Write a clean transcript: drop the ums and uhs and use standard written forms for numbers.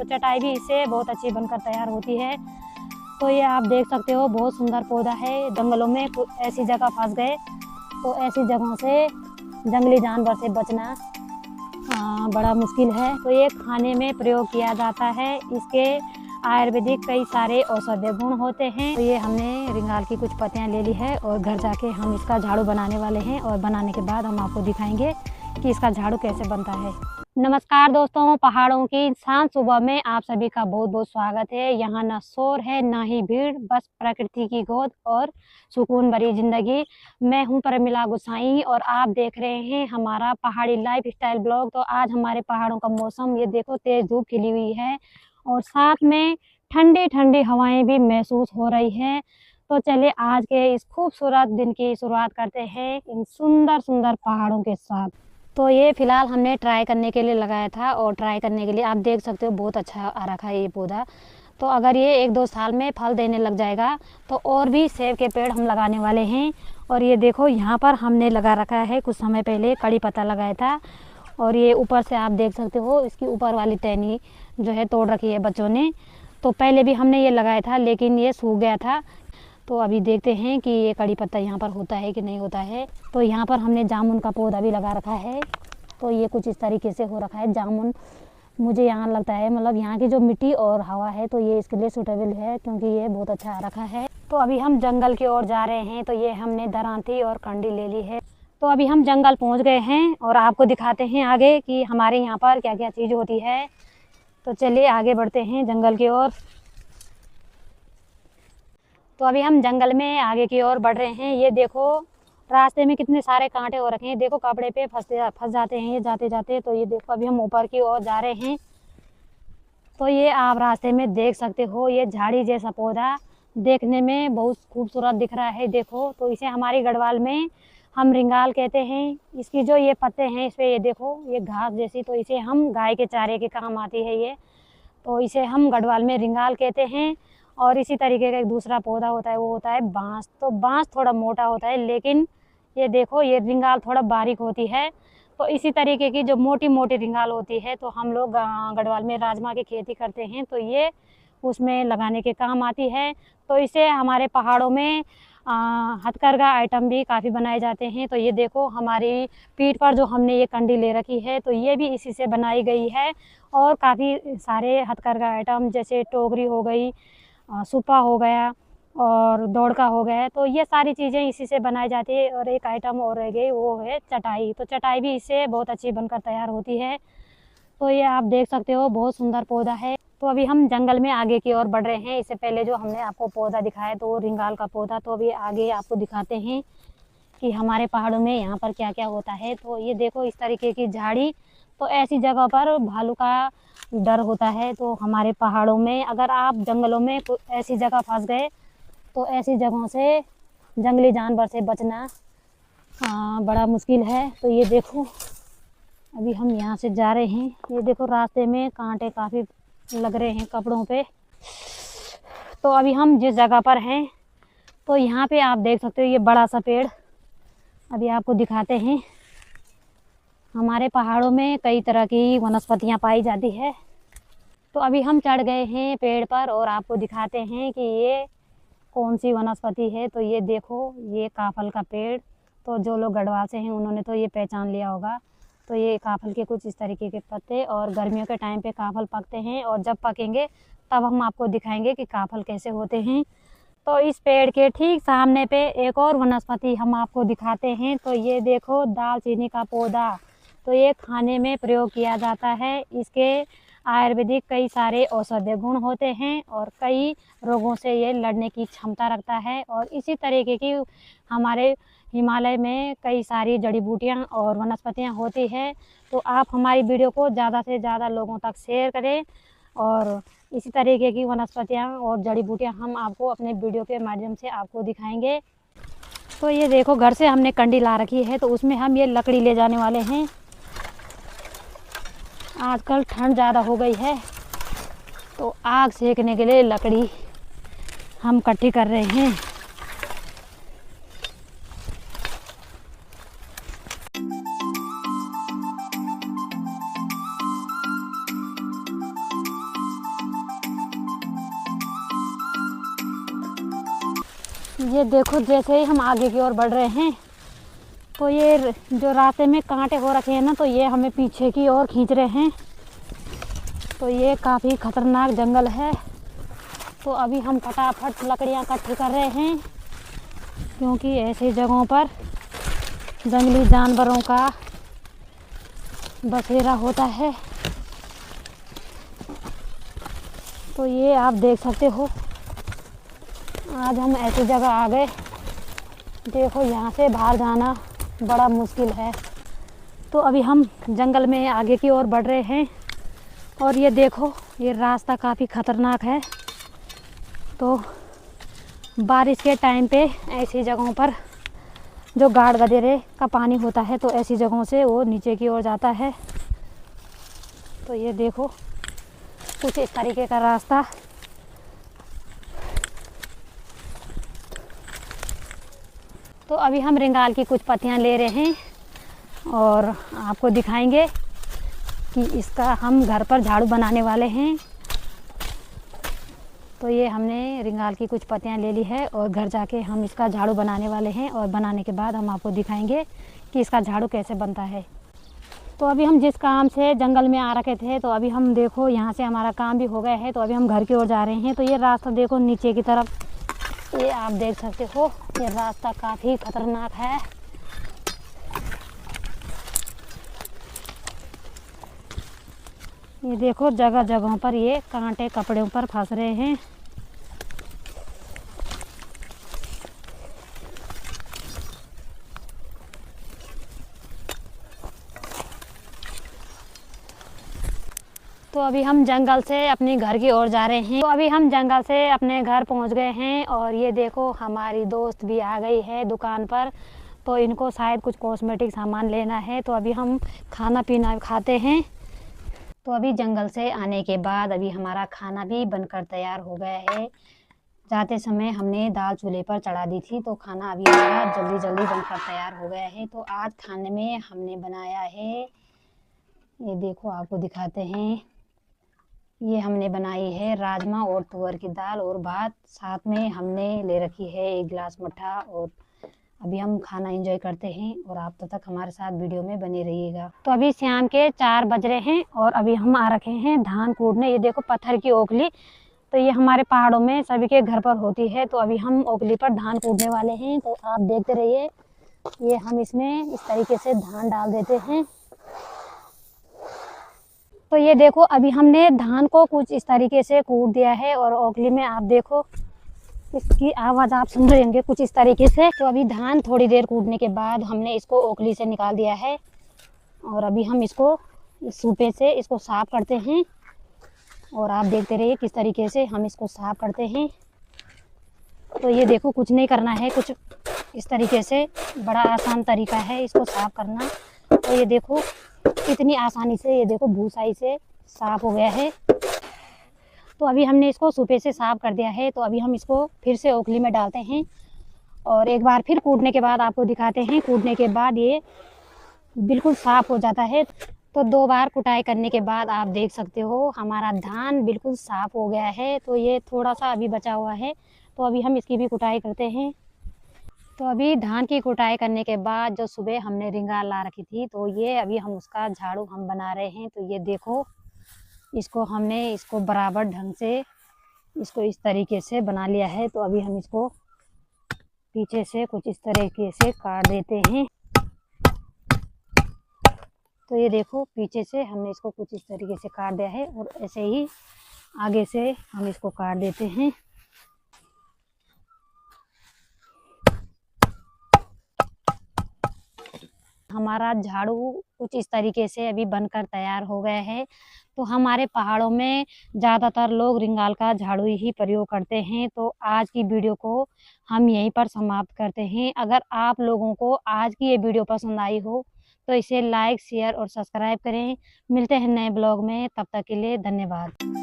चटाई भी इससे बहुत अच्छी बनकर तैयार होती है। तो ये आप देख सकते हो बहुत सुंदर पौधा है। जंगलों में ऐसी जगह फंस गए तो ऐसी जगहों से जंगली जानवर से बचना बड़ा मुश्किल है। तो ये खाने में प्रयोग किया जाता है। इसके आयुर्वेदिक कई सारे औषधीय गुण होते हैं। तो ये हमने रिंगाल की कुछ पत्तियां ले ली है और घर जाके हम इसका झाड़ू बनाने वाले हैं और बनाने के बाद हम आपको दिखाएंगे कि इसका झाड़ू कैसे बनता है। नमस्कार दोस्तों, पहाड़ों की शांत सुबह में आप सभी का बहुत बहुत स्वागत है। यहाँ ना शोर है ना ही भीड़, बस प्रकृति की गोद और सुकून भरी जिंदगी। मैं हूँ परमिला गुसाई और आप देख रहे हैं हमारा पहाड़ी लाइफ स्टाइल ब्लॉग। तो आज हमारे पहाड़ों का मौसम ये देखो, तेज धूप खिली हुई है और साथ में ठंडी ठंडी हवाएं भी महसूस हो रही है। तो चलिए आज के इस खूबसूरत दिन की शुरुआत करते हैं इन सुंदर सुंदर पहाड़ों के साथ। तो ये फिलहाल हमने ट्राई करने के लिए लगाया था और ट्राई करने के लिए आप देख सकते हो बहुत अच्छा आ रखा है ये पौधा। तो अगर ये 1-2 साल में फल देने लग जाएगा तो और भी सेब के पेड़ हम लगाने वाले हैं। और ये देखो यहाँ पर हमने लगा रखा है, कुछ समय पहले कड़ी पत्ता लगाया था और ये ऊपर से आप देख सकते हो इसकी ऊपर वाली टहनी जो है तोड़ रखी है बच्चों ने। तो पहले भी हमने ये लगाया था लेकिन ये सूख गया था। तो अभी देखते हैं कि ये कड़ी पत्ता यहाँ पर होता है कि नहीं होता है। तो यहाँ पर हमने जामुन का पौधा भी लगा रखा है। तो ये कुछ इस तरीके से हो रखा है जामुन। मुझे यहाँ लगता है मतलब यहाँ की जो मिट्टी और हवा है तो ये इसके लिए सूटेबल है क्योंकि ये बहुत अच्छा आ रखा है। तो अभी हम जंगल की ओर जा रहे हैं। तो ये हमने दरांती और कंडी ले ली है। तो अभी हम जंगल पहुँच गए हैं और आपको दिखाते हैं आगे कि हमारे यहाँ पर क्या क्या चीज़ होती है। तो चलिए आगे बढ़ते हैं जंगल की ओर। तो अभी हम जंगल में आगे की ओर बढ़ रहे हैं। ये देखो रास्ते में कितने सारे कांटे हो रखे हैं, देखो कपड़े पे फंस जाते हैं ये जाते जाते। तो ये देखो अभी हम ऊपर की ओर जा रहे हैं। तो ये आप रास्ते में देख सकते हो ये झाड़ी जैसा पौधा देखने में बहुत खूबसूरत दिख रहा है। देखो तो इसे हमारी गढ़वाल में हम रिंगाल कहते हैं। इसकी जो ये पत्ते हैं इस पर ये देखो ये घास जैसी, तो इसे हम गाय के चारे के काम आती है ये। तो इसे हम गढ़वाल में रिंगाल कहते हैं। और इसी तरीके का एक दूसरा पौधा होता है वो होता है बांस। तो बांस थोड़ा मोटा होता है लेकिन ये देखो ये रिंगाल थोड़ा बारीक होती है। तो इसी तरीके की जो मोटी मोटी रिंगाल होती है तो हम लोग गढ़वाल में राजमा की खेती करते हैं तो ये उसमें लगाने के काम आती है। तो इसे हमारे पहाड़ों में हथकरघा आइटम भी काफ़ी बनाए जाते हैं। तो ये देखो हमारी पीठ पर जो हमने ये कंडी ले रखी है तो ये भी इसी से बनाई गई है। और काफ़ी सारे हथकरघा आइटम जैसे टोकरी हो गई, सुपा हो गया और दौड़का हो गया, तो ये सारी चीज़ें इसी से बनाई जाती है। और एक आइटम और रह गई वो है चटाई। तो चटाई भी इससे बहुत अच्छी बनकर तैयार होती है। तो ये आप देख सकते हो बहुत सुंदर पौधा है। तो अभी हम जंगल में आगे की ओर बढ़ रहे हैं। इससे पहले जो हमने आपको पौधा दिखाया तो वो रिंगाल का पौधा। तो अभी आगे आपको दिखाते हैं कि हमारे पहाड़ों में यहाँ पर क्या क्या होता है। तो ये देखो इस तरीके की झाड़ी। तो ऐसी जगह पर भालू का डर होता है। तो हमारे पहाड़ों में अगर आप जंगलों में ऐसी जगह फंस गए तो ऐसी जगहों से जंगली जानवर से बचना बड़ा मुश्किल है। तो ये देखो अभी हम यहाँ से जा रहे हैं। ये देखो रास्ते में कांटे काफ़ी लग रहे हैं कपड़ों पे। तो अभी हम जिस जगह पर हैं तो यहाँ पे आप देख सकते हो ये बड़ा सा पेड़। अभी आपको दिखाते हैं। हमारे पहाड़ों में कई तरह की वनस्पतियाँ पाई जाती है। तो अभी हम चढ़ गए हैं पेड़ पर और आपको दिखाते हैं कि ये कौन सी वनस्पति है। तो ये देखो ये काफल का पेड़। तो जो लोग गढ़वाल से हैं उन्होंने तो ये पहचान लिया होगा। तो ये काफल के कुछ इस तरीके के पत्ते और गर्मियों के टाइम पे काफल पकते हैं और जब पकेंगे तब हम आपको दिखाएंगे कि काफल कैसे होते हैं। तो इस पेड़ के ठीक सामने पे एक और वनस्पति हम आपको दिखाते हैं। तो ये देखो दालचीनी का पौधा। तो ये खाने में प्रयोग किया जाता है। इसके आयुर्वेदिक कई सारे औषधीय गुण होते हैं और कई रोगों से ये लड़ने की क्षमता रखता है। और इसी तरीके की हमारे हिमालय में कई सारी जड़ी बूटियां और वनस्पतियां होती है। तो आप हमारी वीडियो को ज़्यादा से ज़्यादा लोगों तक शेयर करें और इसी तरीके की वनस्पतियां और जड़ी बूटियां हम आपको अपने वीडियो के माध्यम से आपको दिखाएंगे। तो ये देखो घर से हमने कंडी ला रखी है तो उसमें हम ये लकड़ी ले जाने वाले हैं। आजकल ठंड ज़्यादा हो गई है तो आग सेकने के लिए लकड़ी हम इकट्ठी कर रहे हैं। ये देखो जैसे ही हम आगे की ओर बढ़ रहे हैं तो ये जो रास्ते में कांटे हो रखे हैं ना, तो ये हमें पीछे की ओर खींच रहे हैं। तो ये काफ़ी ख़तरनाक जंगल है। तो अभी हम फटाफट लकड़ियाँ इकट्ठी कर रहे हैं, क्योंकि ऐसी जगहों पर जंगली जानवरों का बसेरा होता है। तो ये आप देख सकते हो, आज हम ऐसी जगह आ गए। देखो यहाँ से बाहर जाना बड़ा मुश्किल है। तो अभी हम जंगल में आगे की ओर बढ़ रहे हैं और ये देखो ये रास्ता काफ़ी ख़तरनाक है। तो बारिश के टाइम पे ऐसी जगहों पर जो गाड़ गदेरे का पानी होता है, तो ऐसी जगहों से वो नीचे की ओर जाता है। तो ये देखो कुछ इस तरीके का रास्ता। तो अभी हम रिंगाल की कुछ पत्तियां ले रहे हैं और आपको दिखाएंगे कि इसका हम घर पर झाड़ू बनाने वाले हैं। तो ये हमने रिंगाल की कुछ पत्तियां ले ली है और घर जाके हम इसका झाड़ू बनाने वाले हैं, और बनाने के बाद हम आपको दिखाएंगे कि इसका झाड़ू कैसे बनता है। तो अभी हम जिस काम से जंगल में आ रखे थे, तो अभी हम देखो यहाँ से हमारा काम भी हो गया है। तो अभी हम घर की ओर जा रहे हैं। तो ये रास्ता देखो नीचे की तरफ, ये आप देख सकते हो, ये रास्ता काफ़ी खतरनाक है। ये देखो जगह जगहों पर ये कांटे कपड़ों पर फंस रहे हैं। तो अभी हम जंगल से अपने घर की ओर जा रहे हैं। तो अभी हम जंगल से अपने घर पहुंच गए हैं और ये देखो हमारी दोस्त भी आ गई है दुकान पर। तो इनको शायद कुछ कॉस्मेटिक सामान लेना है। तो अभी हम खाना पीना खाते हैं। तो अभी जंगल से आने के बाद अभी हमारा खाना भी बनकर तैयार हो गया है। जाते समय हमने दाल चूल्हे पर चढ़ा दी थी, तो खाना अभी हमारा जल्दी जल्दी बनकर तैयार हो गया है। तो आज खाने में हमने बनाया है, ये देखो आपको दिखाते हैं, ये हमने बनाई है राजमा और तुअर की दाल और भात। साथ में हमने ले रखी है 1 गिलास मट्ठा। और अभी हम खाना एंजॉय करते हैं और आप तब तक हमारे साथ वीडियो में बने रहिएगा। तो अभी शाम के 4 बज रहे हैं और अभी हम आ रखे हैं धान कूटने। ये देखो पत्थर की ओखली, तो ये हमारे पहाड़ों में सभी के घर पर होती है। तो अभी हम ओखली पर धान कूटने वाले हैं। तो आप देखते रहिए, ये हम इसमें इस तरीके से धान डाल देते हैं। तो ये देखो अभी हमने धान को कुछ इस तरीके से कूट दिया है और ओखली में आप देखो इसकी आवाज़ आप सुन रहे होंगे कुछ इस तरीके से। तो अभी धान थोड़ी देर कूटने के बाद हमने इसको ओखली से निकाल दिया है और अभी हम इसको इस सूपे से इसको साफ करते हैं। और आप देखते रहिए किस तरीके से हम इसको साफ करते हैं। तो ये देखो कुछ नहीं करना है, कुछ इस तरीके से, बड़ा आसान तरीका है इसको साफ करना। तो ये देखो इतनी आसानी से, ये देखो भूसाई से साफ हो गया है। तो अभी हमने इसको सूपे से साफ कर दिया है। तो अभी हम इसको फिर से ओखली में डालते हैं और एक बार फिर कूटने के बाद आपको दिखाते हैं। कूटने के बाद ये बिल्कुल साफ हो जाता है। तो 2 बार कुटाई करने के बाद आप देख सकते हो हमारा धान बिल्कुल साफ हो गया है। तो ये थोड़ा सा अभी बचा हुआ है, तो अभी हम इसकी भी कुटाई करते हैं। तो अभी धान की कुटाई करने के बाद जो सुबह हमने रिंगाल ला रखी थी, तो ये अभी हम उसका झाड़ू हम बना रहे हैं। तो ये देखो इसको हमने इसको बराबर ढंग से इसको इस तरीके से बना लिया है। तो अभी हम इसको पीछे से कुछ इस तरीके से काट देते हैं। तो ये देखो पीछे से हमने इसको कुछ इस तरीके से काट दिया है और ऐसे ही आगे से हम इसको काट देते हैं। हमारा झाड़ू कुछ इस तरीके से अभी बनकर तैयार हो गया है। तो हमारे पहाड़ों में ज़्यादातर लोग रिंगाल का झाड़ू ही प्रयोग करते हैं। तो आज की वीडियो को हम यहीं पर समाप्त करते हैं। अगर आप लोगों को आज की ये वीडियो पसंद आई हो तो इसे लाइक, शेयर और सब्सक्राइब करें। मिलते हैं नए ब्लॉग में, तब तक के लिए धन्यवाद।